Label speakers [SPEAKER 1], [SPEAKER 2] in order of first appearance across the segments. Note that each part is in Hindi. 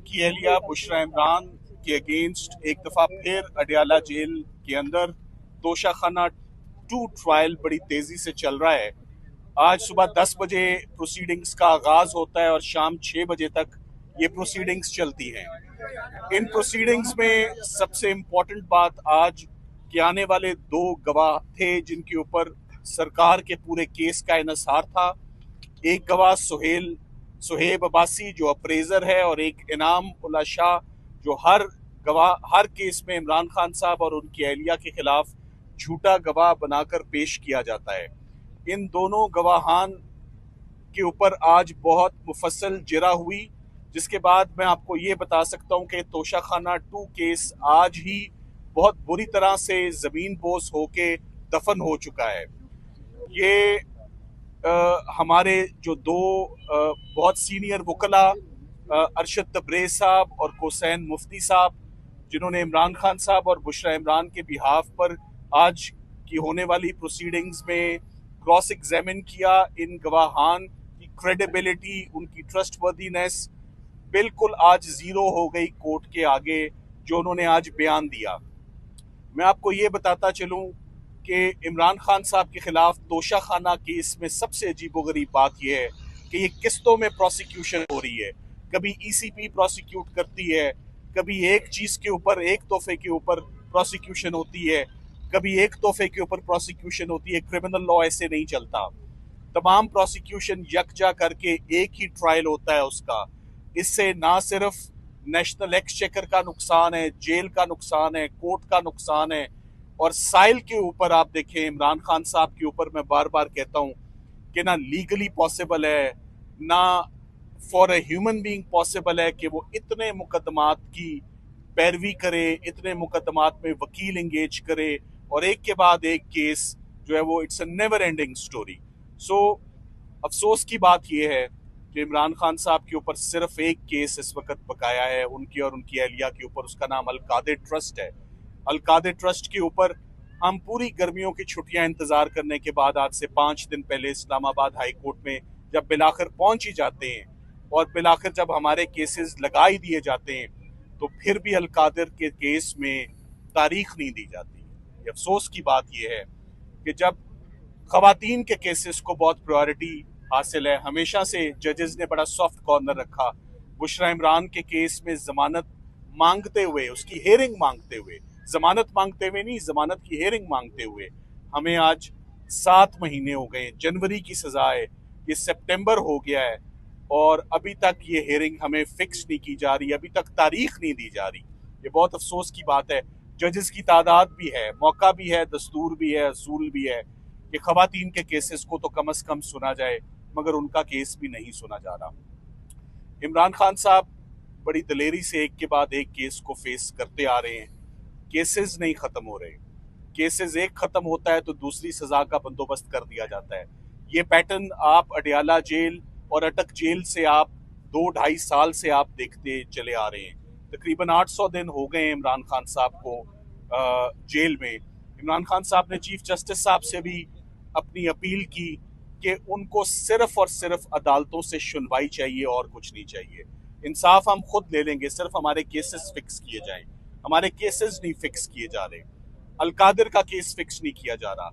[SPEAKER 1] उनकी अहलिया बुशरा इमरान के अगेंस्ट एक दफ़ा फिर अडियाला जेल के अंदर तोशाखाना 2 ट्रायल बड़ी तेज़ी से चल रहा है। आज सुबह 10 बजे प्रोसीडिंग्स का आगाज होता है और शाम 6 बजे तक ये प्रोसीडिंग्स चलती हैं। इन प्रोसीडिंग्स में सबसे इम्पोर्टेंट बात आज के आने वाले 2 गवाह थे जिनके ऊपर सरकार के पूरे केस का इन्हिसार था। एक गवाह सुहेब अब्बासी जो अप्रेजर है, और एक इनाम उल्ला शाह जो हर केस में इमरान खान साहब और उनकी अहलिया के खिलाफ झूठा गवाह बनाकर पेश किया जाता है। इन दोनों गवाहान के ऊपर आज बहुत मुफस्सल जिरा हुई, जिसके बाद मैं आपको ये बता सकता हूँ कि तोशाखाना 2 केस आज ही बहुत बुरी तरह से जमीन बोस होके दफन हो चुका है। ये हमारे जो 2 बहुत सीनियर वकला अरशद तबरेज़ साहब और हुसैन मुफ्ती साहब, जिन्होंने इमरान खान साहब और बुशरा इमरान के बिहाफ पर आज की होने वाली प्रोसीडिंग्स में क्रॉस एग्जामिन किया, इन गवाहान की क्रेडिबिलिटी, उनकी ट्रस्टवर्दीनेस बिल्कुल आज ज़ीरो हो गई कोर्ट के आगे जो उन्होंने आज बयान दिया। मैं आपको ये बताता चलूं कि इमरान खान साहब के खिलाफ तोशाखाना केस में सबसे अजीबोगरीब बात यह है कि ये किस्तों में प्रोसिक्यूशन हो रही है। कभी ईसीपी प्रोसिक्यूट करती है, कभी एक चीज़ के ऊपर, एक तोहफे के ऊपर प्रोसिक्यूशन होती है, कभी एक तोहफे के ऊपर प्रोसिक्यूशन होती है। क्रिमिनल लॉ ऐसे नहीं चलता। तमाम प्रोसिक्यूशन यकजा करके एक ही ट्रायल होता है उसका। इससे ना सिर्फ नेशनल एक्सचेकर का नुकसान है, जेल का नुकसान है, कोर्ट का नुकसान है, और साइल के ऊपर आप देखें, इमरान खान साहब के ऊपर मैं बार बार कहता हूं कि ना लीगली पॉसिबल है, ना for a human being possible है कि वो इतने मुकदमात की पैरवी करे, इतने मुकदमात में वकील इंगेज करे, और एक के बाद एक केस जो है वो it's a never ending story. So अफसोस की बात यह है कि इमरान खान साहब के ऊपर सिर्फ एक केस इस वक्त बकाया है, उनकी और उनकी अहलिया के ऊपर। उसका नाम अलकादिर ट्रस्ट है। अलकादिर ट्रस्ट के ऊपर हम पूरी गर्मियों की छुट्टियां इंतजार करने के बाद आज से 5 दिन पहले इस्लामाबाद हाई कोर्ट में जब बिलाखिर पहुंच ही जाते हैं, और बिलाखिर जब हमारे केसेस लगा ही दिए जाते हैं, तो फिर भी अलकादिर के केस में तारीख नहीं दी जाती। ये अफसोस की बात यह है कि जब खवातीन के केसेस को बहुत प्रायोरिटी हासिल है, हमेशा से जजेस ने बड़ा सॉफ्ट कॉर्नर रखा। बुशरा इमरान के केस में जमानत मांगते हुए, उसकी हेयरिंग मांगते हुए, जमानत मांगते हुए नहीं, जमानत की हेयरिंग मांगते हुए हमें आज 7 महीने हो गए। जनवरी की सजा है, ये सितंबर हो गया है, और अभी तक ये हेयरिंग हमें फिक्स नहीं की जा रही, अभी तक तारीख नहीं दी जा रही। ये बहुत अफसोस की बात है। जजेस की तादाद भी है, मौका भी है, दस्तूर भी है, असूल भी है कि खवातीन के केसेस को तो कम से कम सुना जाए, मगर उनका केस भी नहीं सुना जा रहा। इमरान खान साहब बड़ी दलेरी से एक के बाद एक केस को फेस करते आ रहे हैं। केसेस नहीं खत्म हो रहे। केसेस एक खत्म होता है तो दूसरी सजा का बंदोबस्त कर दिया जाता है। ये पैटर्न आप अडियाला जेल और अटक जेल से आप 2-2.5 साल से आप देखते चले आ रहे हैं। तकरीबन 800 दिन हो गए इमरान खान साहब को जेल में। इमरान खान साहब ने चीफ जस्टिस साहब से भी अपनी अपील की कि उनको सिर्फ और सिर्फ अदालतों से सुनवाई चाहिए और कुछ नहीं चाहिए। इंसाफ हम खुद ले लेंगे, सिर्फ हमारे केसेस फिक्स किए जाएं। हमारे केसेस नहीं फिक्स किए जा रहे। अलकादिर का केस फिक्स नहीं किया जा रहा।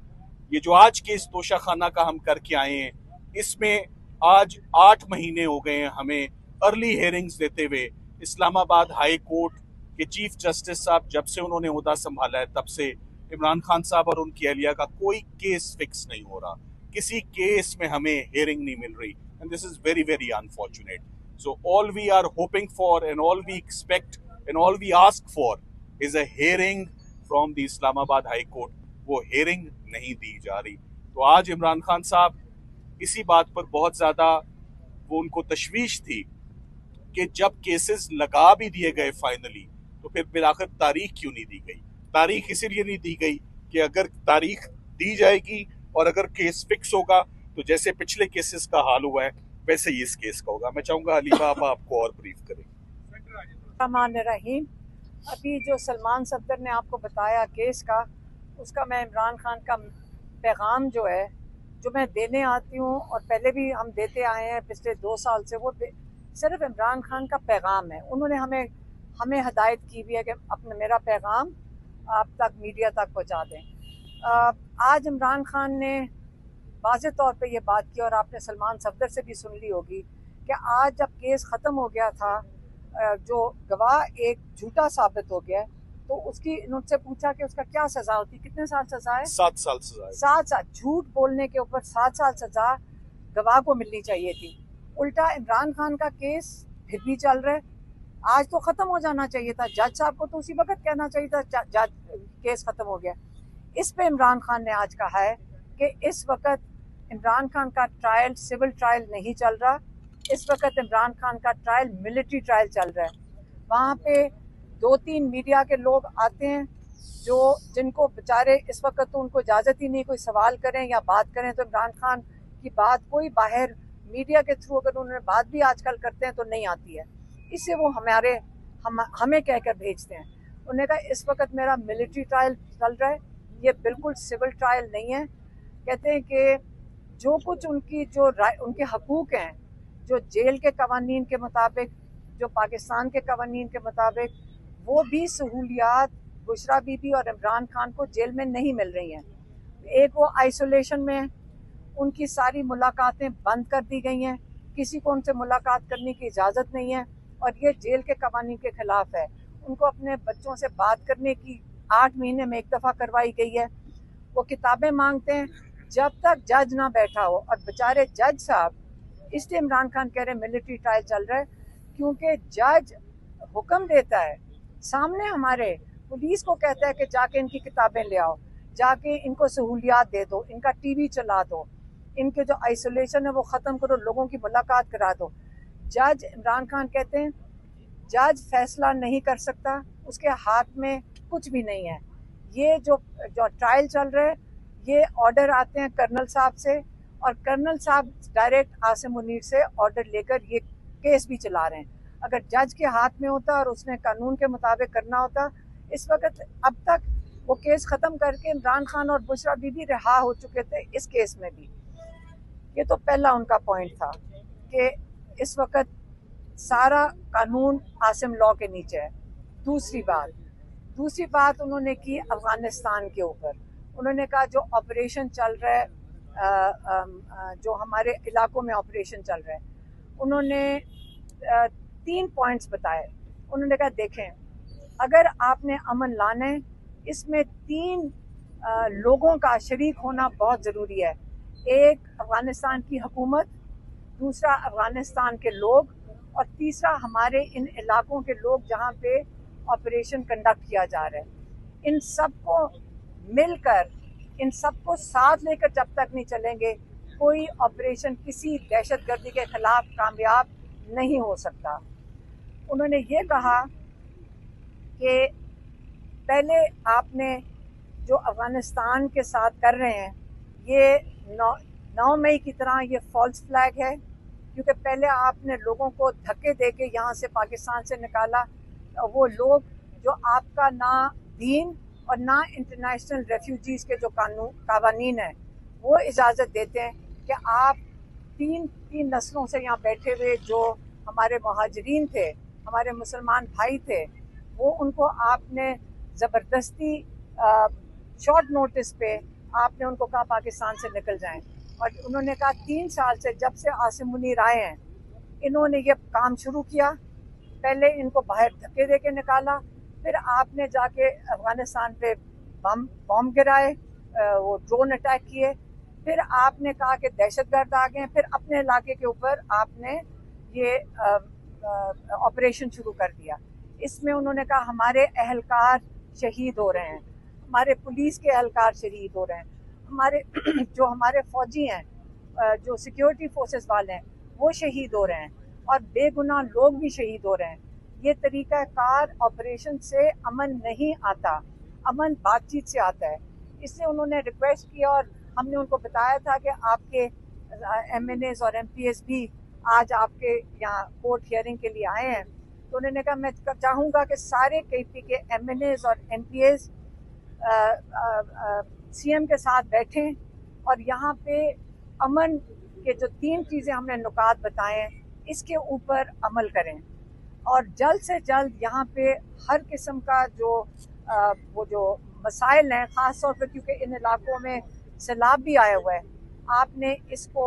[SPEAKER 1] ये जो आज केस तोशाखाना का हम करके आए हैं, इसमें आज 8 महीने हो गए हैं हमें अर्ली हेयरिंग्स देते हुए। इस्लामाबाद हाई कोर्ट के चीफ जस्टिस साहब जब से उन्होंने ओहदा संभाला है, तब से इमरान खान साहब और उनकी अहलिया का कोई केस फिक्स नहीं हो रहा। किसी केस में हमें हेयरिंग नहीं मिल रही, and this is very very unfortunate. So all we are hoping for and all we expect and all we ask for is a hearing from the Islamabad high court. वो हेयरिंग नहीं दी जा रही। तो आज इमरान खान साहब इसी बात पर बहुत ज्यादा वो उनको तशवीश थी कि जब केसेस लगा भी दिए गए फाइनली, तो फिर फिर आखिर तारीख क्यों नहीं दी गई। तारीख इसीलिए नहीं दी गई कि अगर तारीख दी जाएगी और अगर केस फिक्स होगा तो जैसे पिछले केसेस का हाल हुआ है वैसे ही इस केस का होगा। मैं चाहूंगा हलीमा आप आपको और ब्रीफ करें।
[SPEAKER 2] रहीम, अभी जो सलमान सफदर ने आपको बताया केस का, उसका मैं इमरान खान का पैगाम जो है, जो मैं देने आती हूँ और पहले भी हम देते आए हैं पिछले 2 साल से, वो सिर्फ इमरान खान का पैगाम है। उन्होंने हमें हमें हदायत की भी है कि अपना मेरा पैगाम आप तक मीडिया तक पहुंचा दें। आज इमरान खान ने वाज़े तौर पे ये बात की और आपने सलमान सफदर से भी सुन ली होगी कि आज जब केस ख़त्म हो गया था, जो गवाह एक झूठा साबित हो गया, तो उसकी उनसे पूछा कि उसका क्या सज़ा होती, कितने साल सज़ा है?
[SPEAKER 1] 7 साल सजा है।
[SPEAKER 2] 7 साल। झूठ बोलने के ऊपर 7 साल सज़ा गवाह को मिलनी चाहिए थी। उल्टा इमरान खान का केस फिर भी चल रहा है। आज तो ख़त्म हो जाना चाहिए था। जज साहब को तो उसी वक्त कहना चाहिए था जज केस ख़त्म हो गया। इस पे इमरान खान ने आज कहा है कि इस वक्त इमरान खान का ट्रायल सिविल ट्रायल नहीं चल रहा, इस वक्त इमरान खान का ट्रायल मिलिट्री ट्रायल चल रहा है। वहाँ पे 2-3 मीडिया के लोग आते हैं जो जिनको बेचारे इस वक्त तो उनको इजाज़त ही नहीं कोई सवाल करें या बात करें, तो इमरान खान की बात कोई बाहर मीडिया के थ्रू अगर उन्होंने बात भी आजकल करते हैं तो नहीं आती है। इससे वो हमें कह कर भेजते हैं। उन्होंने कहा इस वक्त मेरा मिलिट्री ट्रायल चल रहा है, ये बिल्कुल सिविल ट्रायल नहीं है। कहते हैं कि जो कुछ उनके हकूक़ हैं, जो जेल के कवानीन के मुताबिक, जो पाकिस्तान के कवानीन के मुताबिक, वो भी सहूलियात बुशरा बीबी और इमरान खान को जेल में नहीं मिल रही हैं। एक वो आइसोलेशन में है, उनकी सारी मुलाकातें बंद कर दी गई हैं, किसी को उनसे मुलाकात करने की इजाज़त नहीं है और ये जेल के कवानीन के ख़िलाफ़ है। उनको अपने बच्चों से बात करने की 8 महीने में एक दफ़ा करवाई गई है। वो किताबें मांगते हैं जब तक जज ना बैठा हो, और बेचारे जज साहब, इसलिए इमरान खान कह रहे हैं मिलिट्री ट्रायल चल रहा है, क्योंकि जज हुक्म देता है सामने हमारे, पुलिस को कहता है कि जाके इनकी किताबें ले आओ, जाके इनको सहूलियात दे दो, इनका टीवी चला दो, इनके जो आइसोलेशन है वो ख़त्म करो, लोगों की मुलाकात करा दो। जज इमरान खान कहते हैं जज फैसला नहीं कर सकता, उसके हाथ में कुछ भी नहीं है। ये जो ट्रायल चल रहा है, ये ऑर्डर आते हैं कर्नल साहब से, और कर्नल साहब डायरेक्ट आसिम मुनीर से ऑर्डर लेकर ये केस भी चला रहे हैं। अगर जज के हाथ में होता और उसने कानून के मुताबिक करना होता, इस वक्त अब तक वो केस ख़त्म करके इमरान खान और बुशरा बीबी रिहा हो चुके थे इस केस में भी। ये तो पहला उनका पॉइंट था कि इस वक्त सारा कानून आसिम लॉ के नीचे है। दूसरी बात उन्होंने की अफ़गानिस्तान के ऊपर। उन्होंने कहा जो ऑपरेशन चल रहा है, जो हमारे इलाकों में ऑपरेशन चल रहा है, उन्होंने 3 पॉइंट्स बताए। उन्होंने कहा देखें, अगर आपने अमन लाना है, इसमें 3 लोगों का शरीक होना बहुत ज़रूरी है। एक अफ़गानिस्तान की हुकूमत, दूसरा अफ़गानिस्तान के लोग, और तीसरा हमारे इन इलाकों के लोग जहाँ पे ऑपरेशन कंडक्ट किया जा रहा है। इन सबको मिलकर, इन सबको साथ लेकर जब तक नहीं चलेंगे, कोई ऑपरेशन किसी दहशतगर्दी के खिलाफ कामयाब नहीं हो सकता। उन्होंने ये कहा कि पहले आपने जो अफ़गानिस्तान के साथ कर रहे हैं, ये 9 मई की तरह ये फॉल्स फ्लैग है, क्योंकि पहले आपने लोगों को धक्के देके यहाँ से पाकिस्तान से निकाला। वो लोग जो आपका ना दीन और ना इंटरनेशनल रेफ्यूजीज़ के जो कानून हैं वो इजाज़त देते हैं कि आप तीन नस्लों से यहाँ बैठे हुए जो हमारे मुहाजिरीन थे, हमारे मुसलमान भाई थे, वो उनको आपने ज़बरदस्ती शॉर्ट नोटिस पे आपने उनको कहा पाकिस्तान से निकल जाएं। और उन्होंने कहा 3 साल से, जब से आसिम मुनीर आए हैं, इन्होंने ये काम शुरू किया। पहले इनको बाहर धक्के दे के निकाला, फिर आपने जाके अफ़गानिस्तान पे बम गिराए, वो ड्रोन अटैक किए, फिर आपने कहा कि दहशतगर्द आ गए, फिर अपने इलाके के ऊपर आपने ये ऑपरेशन शुरू कर दिया। इसमें उन्होंने कहा हमारे अहलकार शहीद हो रहे हैं, हमारे पुलिस के अहलकार शहीद हो रहे हैं, हमारे जो हमारे फौजी हैं, जो सिक्योरिटी फोर्सेस वाले हैं, वो शहीद हो रहे हैं, और बेगुनाह लोग भी शहीद हो रहे हैं। ये तरीक़ाकार ऑपरेशन से अमन नहीं आता, अमन बातचीत से आता है। इसलिए उन्होंने रिक्वेस्ट किया और हमने उनको बताया था कि आपके MNAs और MPs भी आज आपके यहाँ कोर्ट हियरिंग के लिए आए हैं। तो उन्होंने कहा मैं चाहूँगा कि सारे KP के MNAs और MPs CM के साथ बैठें और यहाँ पे अमन के जो 3 चीज़ें हमने नुकात बताए हैं, इसके ऊपर अमल करें और जल्द से जल्द यहाँ पे हर किस्म का जो वो जो मसाइल हैं, ख़ास तौर पर क्योंकि इन इलाकों में सैलाब भी आया हुआ है, आपने इसको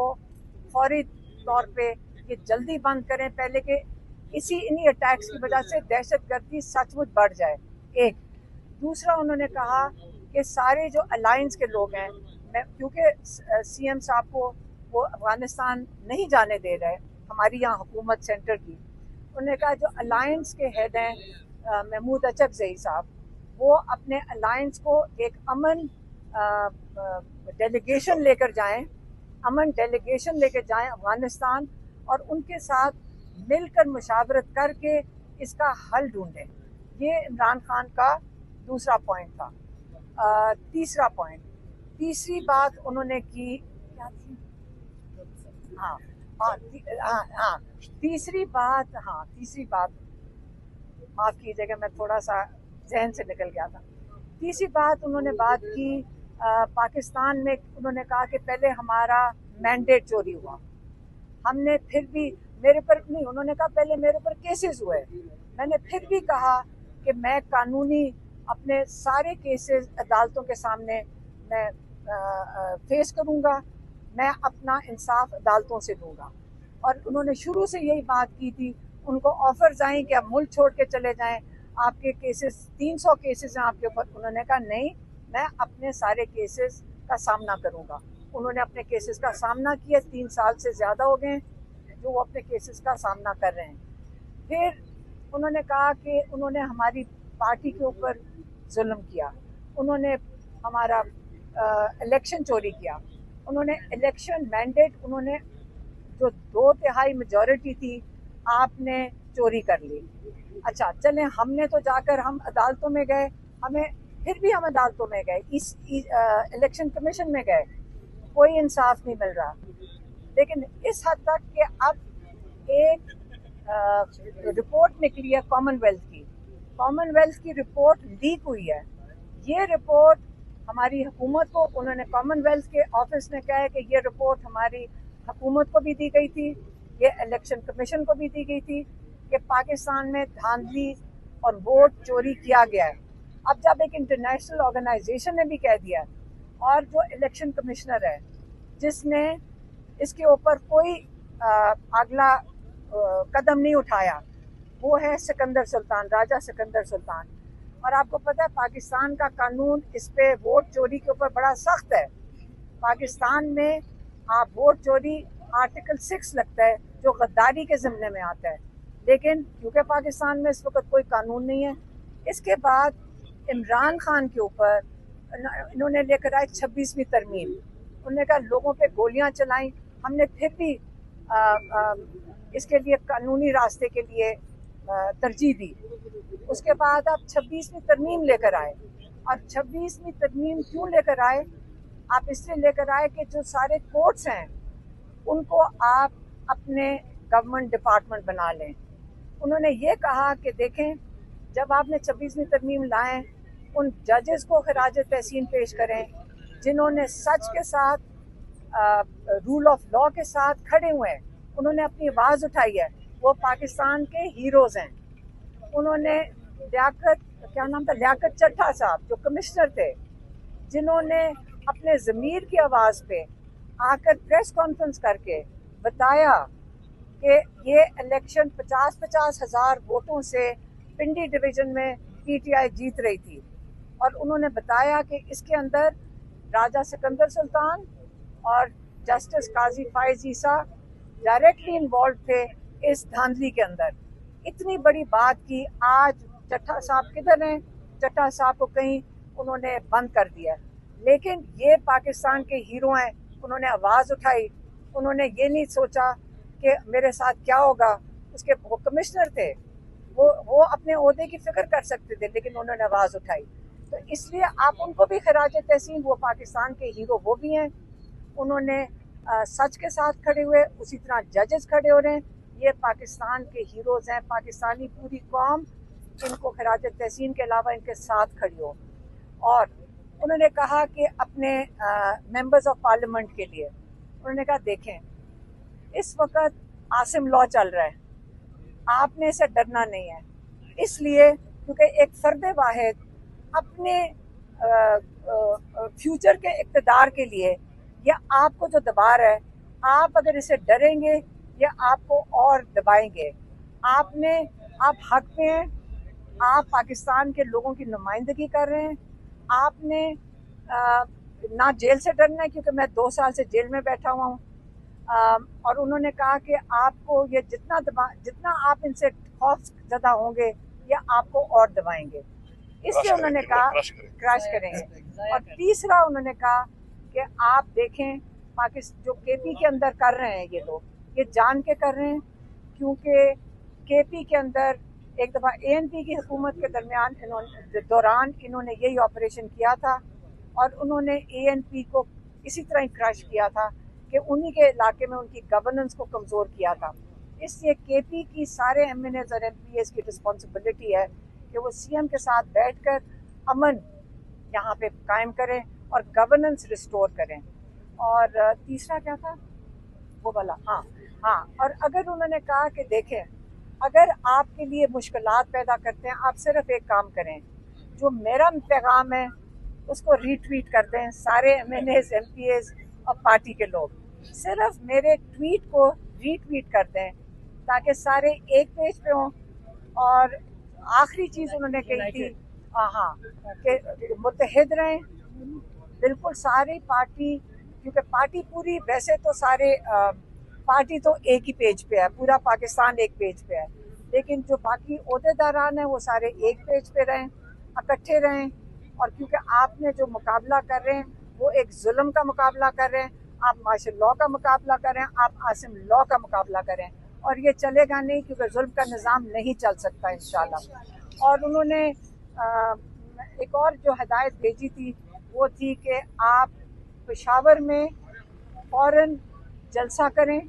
[SPEAKER 2] फौरी तौर पे ये जल्दी बंद करें पहले कि इन्हीं अटैक्स की वजह से दहशतगर्दी सचमुच बढ़ जाए। एक दूसरा उन्होंने कहा कि सारे जो अलायंस के लोग हैं, क्योंकि सीएम साहब को वो अफगानिस्तान नहीं जाने दे रहे, हमारी यहाँ हुकूमत सेंटर की, उन्होंने कहा जो अलायंस के हेड हैं महमूद अचकज़ई साहब, वो अपने अलायंस को एक अमन डेलीगेशन लेकर जाएं, अमन डेलीगेशन लेकर जाएं अफगानिस्तान और उनके साथ मिलकर मुशावरत करके इसका हल ढूंढें। ये इमरान खान का दूसरा पॉइंट था। तीसरी बात उन्होंने की क्या थी? तीसरी बात माफ कीजिएगा, मैं थोड़ा सा जहन से निकल गया था। तीसरी बात उन्होंने बात की पाकिस्तान में, उन्होंने कहा कि पहले हमारा मैंडेट चोरी हुआ, हमने फिर भी मेरे पर नहीं, उन्होंने कहा पहले मेरे पर केसेस हुए, मैंने फिर भी कहा कि मैं कानूनी अपने सारे केसेस अदालतों के सामने मैं फेस करूंगा, मैं अपना इंसाफ अदालतों से दूंगा। और उन्होंने शुरू से यही बात की थी, उनको ऑफर्स आए कि आप मुल्क छोड़ के चले जाएं, आपके केसेस 300 केसेस हैं आपके ऊपर। उन्होंने कहा नहीं, मैं अपने सारे केसेस का सामना करूंगा। उन्होंने अपने केसेस का सामना किया, 3 साल से ज़्यादा हो गए जो वो अपने केसेस का सामना कर रहे हैं। फिर उन्होंने कहा कि उन्होंने हमारी पार्टी के ऊपर जुल्म किया, उन्होंने हमारा इलेक्शन चोरी किया, उन्होंने इलेक्शन मैंडेट, उन्होंने जो 2/3 मेजॉरिटी थी आपने चोरी कर ली। अच्छा चलें, हमने तो जाकर हम अदालतों में गए, हम अदालतों में गए, इस इलेक्शन कमीशन में गए, कोई इंसाफ नहीं मिल रहा। लेकिन इस हद तक कि अब एक रिपोर्ट निकली है कॉमनवेल्थ की रिपोर्ट लीक हुई है। ये रिपोर्ट हमारी हुकूमत को, उन्होंने कॉमनवेल्थ के ऑफिस ने कहा है कि ये रिपोर्ट हमारी हुकूमत को भी दी गई थी, ये इलेक्शन कमीशन को भी दी गई थी कि पाकिस्तान में धांधली और वोट चोरी किया गया है। अब जब एक इंटरनेशनल ऑर्गेनाइजेशन ने भी कह दिया और जो इलेक्शन कमिश्नर है जिसने इसके ऊपर कोई अगला कदम नहीं उठाया, वो है सिकंदर सुल्तान, राजा सिकंदर सुल्तान। और आपको पता है पाकिस्तान का कानून इस पे वोट चोरी के ऊपर बड़ा सख्त है। पाकिस्तान में आप वोट चोरी आर्टिकल 6 लगता है जो गद्दारी के ज़िम्मे में आता है, लेकिन क्योंकि पाकिस्तान में इस वक्त कोई कानून नहीं है, इसके बाद इमरान खान के ऊपर इन्होंने लेकर आए 26वीं तरमीम। उन्होंने कहा लोगों पे गोलियां चलाई, हमने फिर भी इसके लिए कानूनी रास्ते के लिए तरजीह दी। उसके बाद आप 26वीं तरमीम लेकर आए, और 26वीं तरमीम क्यों लेकर आए? आप इसलिए लेकर आए कि जो सारे कोर्ट्स हैं उनको आप अपने गवर्नमेंट डिपार्टमेंट बना लें। उन्होंने ये कहा कि देखें, जब आपने 26वीं तरमीम लाएं, उन जजेस को खराज तहसीन पेश करें जिन्होंने सच के साथ, रूल ऑफ लॉ के साथ खड़े हुए हैं, उन्होंने अपनी आवाज़ उठाई है, वो पाकिस्तान के हीरोज़ हैं। उन्होंने लियाकत चट्टा साहब जो कमिश्नर थे, जिन्होंने अपने ज़मीर की आवाज़ पे आकर प्रेस कॉन्फ्रेंस करके बताया कि ये इलेक्शन 50-50 हज़ार वोटों से पिंडी डिवीज़न में पीटीआई जीत रही थी, और उन्होंने बताया कि इसके अंदर राजा सिकंदर सुल्तान और जस्टिस काजी फाइज ईसा डायरेक्टली इन्वॉल्व थे इस धांधली के अंदर। इतनी बड़ी बात की, आज चट्टा साहब किधर हैं? चट्टा साहब को कहीं उन्होंने बंद कर दिया। लेकिन ये पाकिस्तान के हीरो हैं, उन्होंने आवाज़ उठाई, उन्होंने ये नहीं सोचा कि मेरे साथ क्या होगा। वो कमिश्नर थे, वो अपने ओहदे की फिक्र कर सकते थे, लेकिन उन्होंने आवाज़ उठाई। तो इसलिए आप उनको भी खराज तहसीन, वो पाकिस्तान के हीरो वो भी हैं, उन्होंने सच के साथ खड़े हुए। उसी तरह जजेस खड़े हो रहे हैं, ये पाकिस्तान के हीरोज़ हैं। पाकिस्तानी पूरी कौम इनको खराज तहसीन के अलावा इनके साथ खड़ी हो। और उन्होंने कहा कि अपने मेंबर्स ऑफ पार्लियामेंट के लिए उन्होंने कहा देखें, इस वक्त आसिम लॉ चल रहा है, आपने इसे डरना नहीं है। इसलिए क्योंकि एक फर्द वाहिद अपने फ्यूचर के इक़्तिदार के लिए या आपको जो दबा रहा है, आप अगर इसे डरेंगे या आपको और दबाएंगे। आप हक पे हैं, आप पाकिस्तान के लोगों की नुमाइंदगी कर रहे हैं। आपने ना जेल से डरना है, क्योंकि मैं 2 साल से जेल में बैठा हुआ हूँ। और उन्होंने कहा कि आपको ये जितना आप इनसे खौफ ज़दा होंगे या आपको और दबाएंगे, इसलिए उन्होंने कहा क्रश करेंगे। और तीसरा उन्होंने कहा कि आप देखें पाकिस्तान जो केपी के अंदर कर रहे हैं, ये लोग ये जान के कर रहे हैं, क्योंकि केपी के अंदर एक दफ़ा एएनपी की हुकूमत के दौरान इन्होंने यही ऑपरेशन किया था और उन्होंने एएनपी को इसी तरह ही क्रश किया था कि उन्हीं के इलाके में उनकी गवर्नेंस को कमज़ोर किया था। इसलिए केपी की सारे एमएनएज और एमपीएस की रिस्पॉन्सिबिलिटी है कि वो सीएम के साथ बैठकर अमन यहाँ पे कायम करें और गवर्नेंस रिस्टोर करें। और तीसरा क्या था वो वाला, हाँ, और अगर उन्होंने कहा कि देखें, अगर आपके लिए मुश्किलात पैदा करते हैं, आप सिर्फ एक काम करें, जो मेरा पैगाम है उसको रीट्वीट कर दें सारे एमएनएज एमपीएस और पार्टी के लोग, सिर्फ मेरे ट्वीट को रीट्वीट कर दें ताकि सारे एक पेज पे हों। और आखिरी चीज़ उन्होंने कही थी, हाँ, कि मुत्तहिद रहें, बिल्कुल सारी पार्टी, क्योंकि पार्टी पूरी, वैसे तो सारे पार्टी तो एक ही पेज पे है, पूरा पाकिस्तान एक पेज पे है, लेकिन जो बाकी ओहदेदारान हैं वो सारे एक पेज पे रहें, इकट्ठे रहें। और क्योंकि आपने जो मुकाबला कर रहे हैं वो एक जुल्म का मुकाबला कर रहे हैं, आप मार्शल लॉ का मुकाबला कर रहे हैं, आप आसिम लॉ का मुकाबला कर रहे हैं, और ये चलेगा नहीं, क्योंकि जुल्म का निज़ाम नहीं चल सकता इंशाल्लाह। और उन्होंने एक और जो हिदायत भेजी थी वो थी कि आप पेशावर में फ़ौरन जलसा करें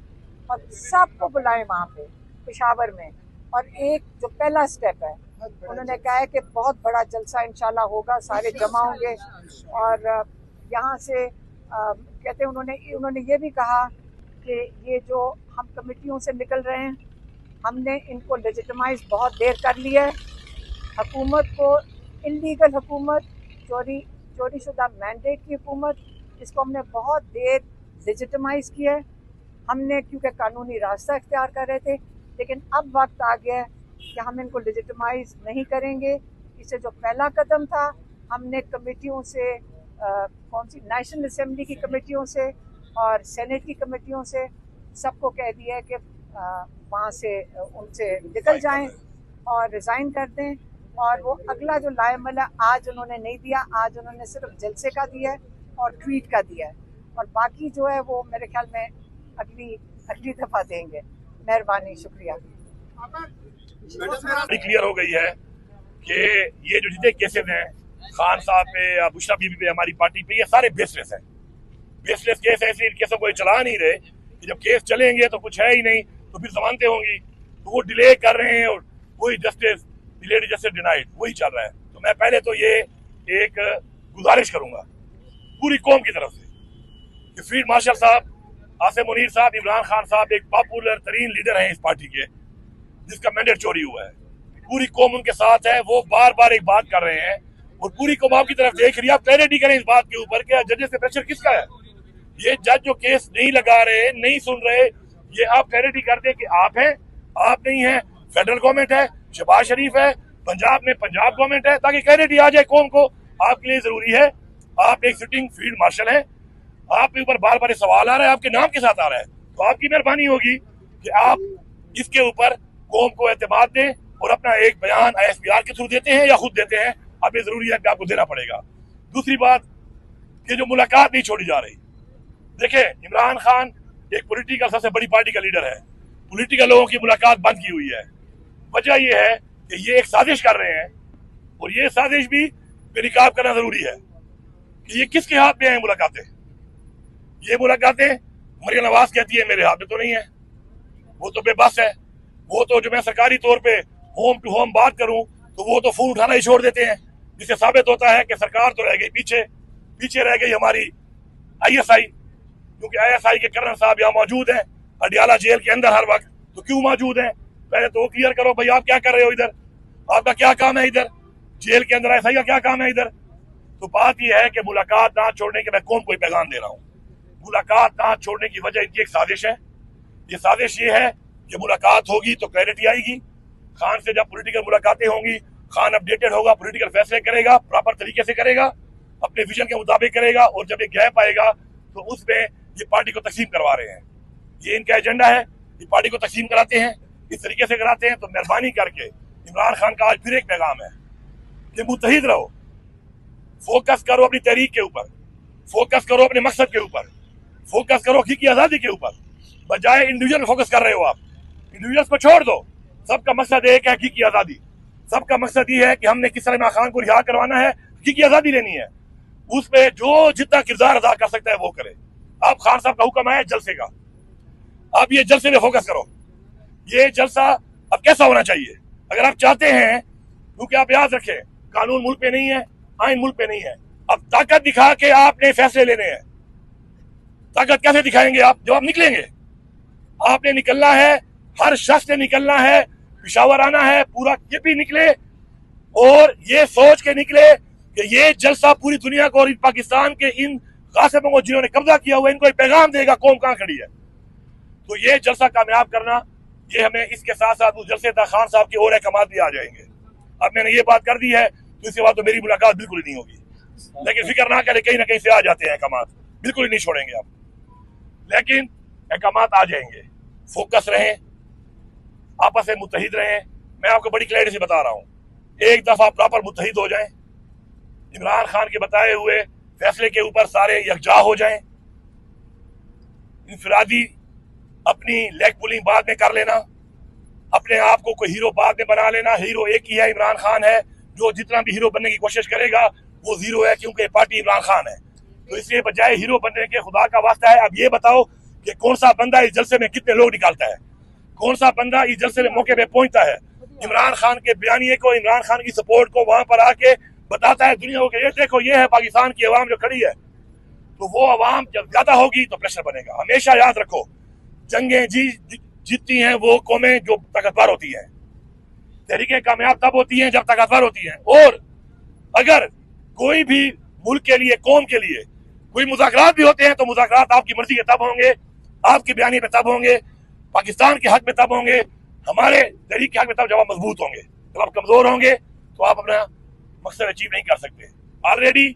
[SPEAKER 2] और सबको बुलाएं वहाँ पे पेशावर में। और एक जो पहला स्टेप है, उन्होंने कहा है कि बहुत बड़ा जलसा इंशाल्लाह होगा, सारे जमा होंगे। और यहाँ से कहते हैं, उन्होंने ये भी कहा कि ये जो हम कमेटियों से निकल रहे हैं, हमने इनको लेजिटिमाइज बहुत देर कर लिया है। हुकूमत को इलीगल हुकूमत, चोरी शुदा मैंडेट की हुकूमत, इसको हमने बहुत देर लेजिटिमाइज किया है। हमने क्योंकि कानूनी रास्ता इख्तियार कर रहे थे, लेकिन अब वक्त आ गया है कि हम इनको लेजिटिमाइज नहीं करेंगे। इसे जो पहला कदम था, हमने कमेटियों से कौन सी नेशनल असेंबली की कमेटियों से और सेनेट की कमेटियों से सबको कह दिया है कि वहाँ से उनसे निकल जाएं और रिज़ाइन कर दें। और वो अगला जो लाएमल है, आज उन्होंने नहीं दिया, आज उन्होंने सिर्फ जलसे का दिया है और ट्वीट का दिया है, और बाकी जो है वो मेरे ख्याल में अगली दफ़ा देंगे। मेहरबानी, शुक्रिया।
[SPEAKER 3] क्लियर हो गई है कि ये जो जितने केसेस हैं खान साहब पे या बुशरा बीबी पे, हमारी पार्टी पे, ये सारे बेसलेस हैं। बेसलेस केस है, इसलिए इन केसों को ये चला नहीं रहे कि जब केस चलेंगे तो कुछ है ही नहीं, तो फिर जमानतें होंगी, तो वो डिले कर रहे हैं और वही जस्टिस डिलेड जस्टिस डिनाइड वही चल रहा है। तो मैं पहले तो ये एक गुजारिश करूंगा पूरी कौम की तरफ से कि फील्ड मार्शल साहब, आसिम मुनीर साहब, इमरान खान साहब एक पॉपुलर तरीन लीडर हैं इस पार्टी के, जिसका मैंडेट चोरी हुआ है। पूरी कौम उनके साथ है, वो बार बार एक बात कर रहे हैं और पूरी कौम आपकी तरफ देख रही है। आप क्लैरिटी करें इस बात के ऊपर कि जजेस से प्रेशर किसका है। ये जज जो केस नहीं लगा रहे, नहीं सुन रहे, ये आप क्लैरिटी कर दें कि आप हैं, आप नहीं है, फेडरल गवर्नमेंट है, शहबाज शरीफ है, पंजाब में पंजाब गवर्नमेंट है, ताकि क्लैरिटी आ जाए कौम को। आपके लिए जरूरी है, आप एक सिटिंग फील्ड मार्शल हैं, आपके ऊपर बार बार सवाल आ रहा है, आपके नाम के साथ आ रहा है, तो आपकी मेहरबानी होगी कि आप इसके ऊपर कौम को एतमाद दें और अपना एक बयान ISPR के थ्रू देते हैं या खुद देते हैं, अब ये जरूरी है कि आपको देना पड़ेगा। दूसरी बात कि जो मुलाकात नहीं छोड़ी जा रही, देखिए इमरान खान एक पॉलिटिकल सबसे बड़ी पार्टी का लीडर है, पॉलिटिकल लोगों की मुलाकात बंद की हुई है। वजह यह है कि ये एक साजिश कर रहे हैं और ये साजिश भी बेनकाब करना जरूरी है कि ये किसके हाथ में है मुलाकातें। ये मुलाकातें मरियम नवाज कहती है मेरे हाथ में तो नहीं है, वो तो बेबस है, वो तो जो मैं सरकारी तौर पे होम टू होम बात करूं तो वो तो फोन उठाना ही छोड़ देते हैं, जिससे साबित होता है कि सरकार तो रह गई पीछे रह गई हमारी ISI, क्योंकि ISI के कर्नल साहब यहाँ मौजूद हैं, अडियाला जेल के अंदर हर वक्त, तो क्यों मौजूद हैं? पहले तो वो क्लियर करो भाई, आप क्या कर रहे हो इधर, आपका क्या काम है इधर जेल के अंदर, ऐसा क्या काम है इधर? तो बात यह है कि मुलाकात ना छोड़ने के मैं कौम को पैगाम दे रहा हूँ। मुलाकात ना छोड़ने की वजह इनकी एक साजिश है। ये साजिश ये है कि मुलाकात होगी तो क्लैरिटी आएगी। खान से जब पॉलिटिकल मुलाकातें होंगी, खान अपडेटेड होगा, पॉलिटिकल फैसले करेगा, प्रॉपर तरीके से करेगा, अपने विजन के मुताबिक करेगा, और जब ये गैप आएगा तो उसमें ये पार्टी को तकसीम करवा रहे हैं। ये इनका एजेंडा है, ये पार्टी को तकसीम कराते हैं, इस तरीके से कराते हैं। तो मेहरबानी करके इमरान खान का आज फिर एक पैगाम है कि मुत्तहिद रहो, फोकस करो अपनी तहरीक के ऊपर, फोकस करो अपने मकसद के ऊपर, फोकस करो हकीकी आजादी के ऊपर। बजाय इंडिविजुअल फोकस कर रहे हो आप, इंडिविजुअल्स को छोड़ दो। सबका मकसद एक है, हकीकी आजादी। सबका मकसद ये है कि हमने किस तरह इमरान खान को रिहा करवाना है, हकीकी आजादी लेनी है। उसमें जो जितना किरदार अदा कर सकता है वो करे। अब खान साहब का हुक्म है जलसे का, अब ये जलसे में फोकस करो। ये जलसा अब कैसा होना चाहिए? अगर आप चाहते हैं, क्योंकि आप याद रखें कानून मुल्क पे नहीं है, आइन मुल्क पे नहीं है, अब ताकत दिखा के आपने फैसले लेने हैं। ताकत कैसे दिखाएंगे आप? जब आप निकलेंगे, आपने निकलना है, हर शख्स ने निकलना है, पिशावर आना है, पूरा केपी निकले और ये सोच के निकले कि ये जलसा पूरी दुनिया को और पाकिस्तान के इन गासिबों को जिन्होंने कब्जा किया हुआ, इनको एक पैगाम देगा कौम कहां खड़ी है। तो ये जलसा कामयाब करना, ये हमें इसके साथ साथ उस जलसे तक खान साहब के और अहकाम भी आ जाएंगे। अब मैंने ये बात कर दी है तो इसके बाद तो मेरी मुलाकात बिल्कुल ही नहीं होगी, लेकिन फिक्र ना करें, कहीं ना कहीं से आ जाते हैं अहकाम, बिल्कुल ही नहीं छोड़ेंगे आप, लेकिन अहकाम आ जाएंगे। फोकस रहें, आपस में मुत्तहिद रहें। मैं आपको बड़ी क्लैरिटी से बता रहा हूं, एक दफा प्रॉपर मुत्तहिद हो जाएं, इमरान खान के बताए हुए फैसले के ऊपर सारे यकजा हो जाएं। इंफरादी अपनी लेग पुलिंग बाद में कर लेना, अपने आप को कोई हीरो बाद में बना लेना। हीरो एक ही है, इमरान खान है। जो जितना भी हीरो बनने की कोशिश करेगा वो जीरो है, क्योंकि पार्टी इमरान खान है। तो इसलिए बजाय हीरो बनने के, खुदा का वास्ता है अब ये बताओ कि कौन सा बंदा इस जलसे में कितने लोग निकालता है, कौन सा बंदा इस जलसे में मौके पे पहुंचता है, इमरान खान के बयानिए को, इमरान खान की सपोर्ट को वहां पर आके बताता है दुनिया को, ये देखो ये है पाकिस्तान की अवाम जो खड़ी है। तो वो अवाम जब ज्यादा होगी तो प्रेशर बनेगा। हमेशा याद रखो, जंगें जीतती हैं वो कौमें जो ताकतवर होती हैं, तहरीकें कामयाब तब होती हैं जब ताकतवर होती हैं। और अगर कोई भी मुल्क के लिए, कौम के लिए कोई मुज़ाकरात भी होते हैं तो मुज़ाकरात आपकी मर्जी के तब होंगे, आपकी बयानी पे तब होंगे, पाकिस्तान के हक में तब होंगे, हमारे तहरीक के हक में तब जब आप मजबूत होंगे। जब आप कमजोर होंगे तो आप अपना मकसद अचीव नहीं कर सकते। ऑलरेडी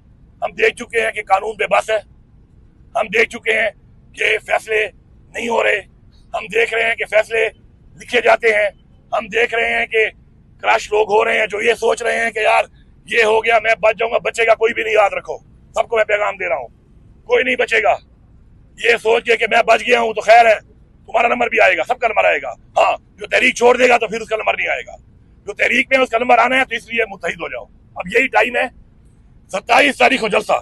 [SPEAKER 3] हम देख चुके हैं कि कानून बेबस है, हम देख चुके हैं कि फैसले नहीं हो रहे, हम देख रहे हैं कि फैसले लिखे जाते हैं, हम देख रहे हैं कि क्रश लोग हो रहे हैं जो ये सोच रहे हैं कि यार ये हो गया मैं बच जाऊंगा। बचेगा कोई भी नहीं, याद रखो। सबको मैं पैगाम दे रहा हूं, कोई नहीं बचेगा। ये सोच के कि मैं बच गया हूं तो खैर है, तुम्हारा नंबर भी आएगा, सबका नंबर आएगा। हाँ, जो तहरीक छोड़ देगा तो फिर उसका नंबर नहीं आएगा। जो तहरीक में उसका नंबर आना है तो इसलिए मुत्तहिद हो जाओ। अब यही टाइम है, 27 तारीख को जलसा,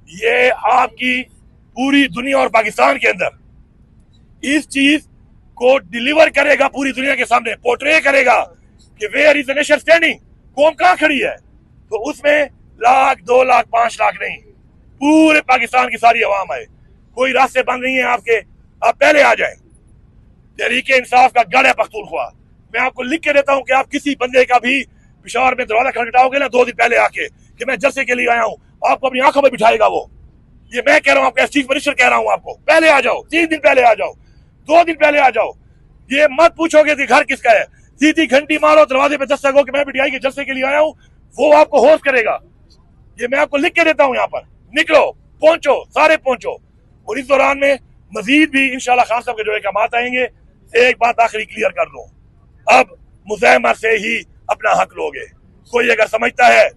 [SPEAKER 3] ये आपकी पूरी दुनिया और पाकिस्तान के अंदर इस चीज को डिलीवर करेगा, पूरी दुनिया के सामने पोर्ट्रे करेगा कि where is the nation standing, कौम कहां खड़ी है। तो उसमें 1,00,000, 2,00,000, 5,00,000 नहीं, पूरे पाकिस्तान की सारी अवाम आए। कोई रास्ते बंद नहीं है आपके, आप पहले आ जाएं। तहरीके इंसाफ का गढ़ है पख्तूनख्वा। मैं आपको लिख के देता हूं कि आप किसी बंदे का भी पेशावर में दरवाजा खटखटाओगे ना 2 दिन पहले आके कि मैं जलसे के लिए आया हूं, आपको अपनी आंखों में बिठाएगा वो। ये मैं कह रहा हूं आपको, चीफ मिनिस्टर कह रहा हूं आपको, पहले आ जाओ, 3 दिन पहले आ जाओ, 2 दिन पहले आ जाओ। ये मत पूछोगे कि घर किसका है, सीधी घंटी मारो, दरवाजे पे दस्तक हो कि मैं बिटियाई के जलसे के लिए आया हूं, वो आपको होस्ट करेगा। ये मैं आपको लिख के देता हूं। यहाँ पर निकलो, पहुंचो, सारे पहुंचो। और इस दौरान में मजीद भी इंशाल्लाह खान साहब के जो अहकाम आएंगे। एक बात आखिरी क्लियर कर दूं, अब मुज़ाहमत से ही अपना हक लोगे। कोई अगर समझता है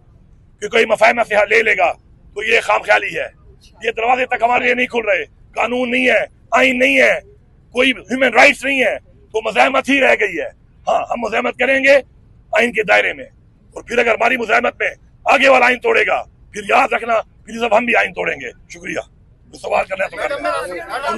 [SPEAKER 3] कि कोई मफाहमा से ले लेगा तो ये खामख्याली है। ये दरवाजे तक हमारे लिए नहीं खुल रहे, कानून नहीं है, आइन नहीं है, कोई ह्यूमन राइट्स नहीं है, तो मुज़ाहमत ही रह गई है। हाँ, हम मुज़ाहमत करेंगे आइन के दायरे में, और फिर अगर हमारी मुज़ाहमत में आगे वाला आइन तोड़ेगा, फिर याद रखना फिर सब हम भी आइन तोड़ेंगे। शुक्रिया। सवाल करना है तो करना।